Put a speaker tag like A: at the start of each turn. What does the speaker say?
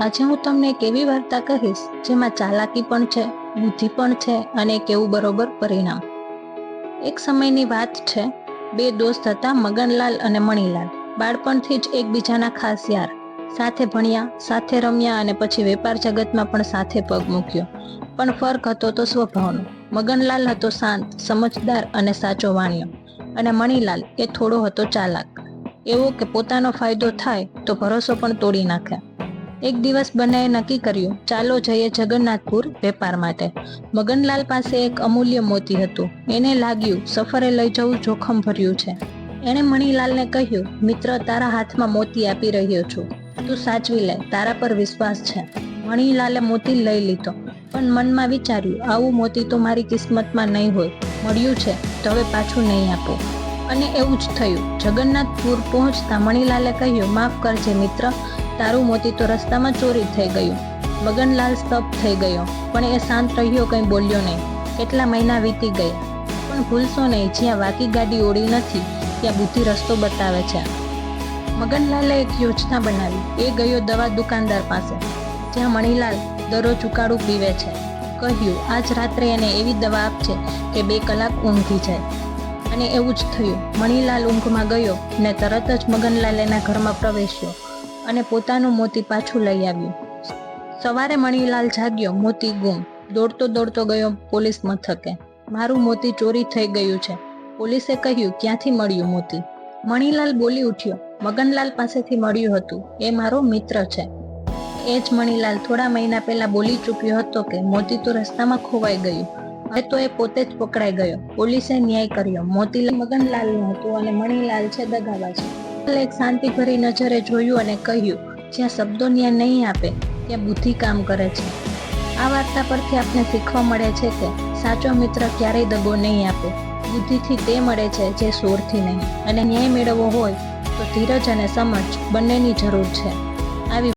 A: આજે હું તમને એક એવી વાર્તા કહીશ જેમાં ચાલાકી પણ છે, બુદ્ધિ પણ છે અને એક એવું બરોબર પરિણામ. એક સમયની વાત છે. બે દોસ્ત હતા, મગનલાલ અને મણીલાલ. બાળપણથી જ એકબીજાના ખાસ યાર. સાથે ભણ્યા, સાથે રમ્યા અને પછી વેપાર જગતમાં પણ સાથે પગ મૂક્યો. પણ ફર્ક હતો તો સ્વભાવનો. મગનલાલ હતો શાંત, સમજદાર અને સાચો વાણિયો, અને મણીલાલ એ થોડો હતો ચાલાક, એવો કે પોતાનો ફાયદો થાય તો ભરોસો પણ તોડી નાખે. એક દિવસ બંનેએ નક્કી કર્યું, ચાલો જઈએ જગન્નાથપુર વેપાર માટે. મગનલાલ પાસે એક અમૂલ્ય મોતી હતું. એને લાગ્યું સફરે લઈ જવું જોખમ ભર્યું છે. એણે મણીલાલને કહ્યું, મિત્ર, તારા હાથમાં મોતી આપી રહ્યો છું, તું સાચવી લે, તારા પર વિશ્વાસ છે. મણીલાલે મોતી લઈ લીધો, પણ મનમાં વિચાર્યું, આવું મોતી તો મારી કિસ્મતમાં નહીં હોય. મળ્યું છે તો હવે પાછું નહીં આપું. અને એવું જ થયું. જગન્નાથપુર પહોંચતા મણીલાલે કહ્યું, માફ કરજે મિત્ર, તારું મોતી તો રસ્તામાં ચોરી થઈ ગયું. મગનલાલ સ્તબ્ધ થઈ ગયો, પણ એ શાંત રહ્યો, કંઈ બોલ્યો નહીં. કેટલા મહિના વીતી ગયા, પણ ભૂલશો નહીં, જ્યાં વાકી ગાડી ઓળી નથી ત્યાં બુદ્ધિ રસ્તો બતાવે છે. મગનલાલે એક યોજના બનાવી. એ ગયો દવા દુકાનદાર પાસે, જ્યાં મણીલાલ દરરોજ ઉકાળું પીવે છે. કહ્યું, આજ રાત્રે એને એવી દવા આપજે કે 2 કલાક ઊંઘી જાય. અને એવું જ થયું. મણીલાલ ઊંઘમાં ગયો ને તરત જ મગનલાલ એના ઘરમાં પ્રવેશ્યો અને પોતાનું મોતી પાછું લઈ આવ્યું. સવારે મણીલાલ જાગ્યો, મોતી ગુમ. દોડતો દોડતો ગયો પોલીસ મથકે. મારું મોતી ચોરી થઈ ગયું છે. પોલીસે કહ્યું, ક્યાંથી મળ્યું મોતી? મણીલાલ બોલી ઉઠ્યો, મગનલાલ પાસેથી મળ્યું હતું, એ મારો મિત્ર છે. એ જ મણીલાલ થોડા મહિના પહેલા બોલી ચૂક્યો હતો કે મોતી તો રસ્તામાં ખોવાઈ ગયું. હવે તો એ પોતે જ પકડાઈ ગયો. પોલીસે ન્યાય કર્યો. મોતી મગનલાલનું હતું અને મણીલાલ છે દગાબાજ. એક શાંતિભરી નજરે જોયું અને કહ્યું, જ્યાં શબ્દો ન્યાય નહીં આપે ત્યાં બુદ્ધિ કામ કરે છે. આ વાર્તા પરથી આપણે શીખવા મળે છે કે સાચો મિત્ર ક્યારેય દગો નહીં આપે. બુદ્ધિથી તે મળે છે જે શોરથી નહીં. અને ન્યાય મેળવવો હોય તો ધીરજ અને સમજ બંનેની જરૂર છે. આવી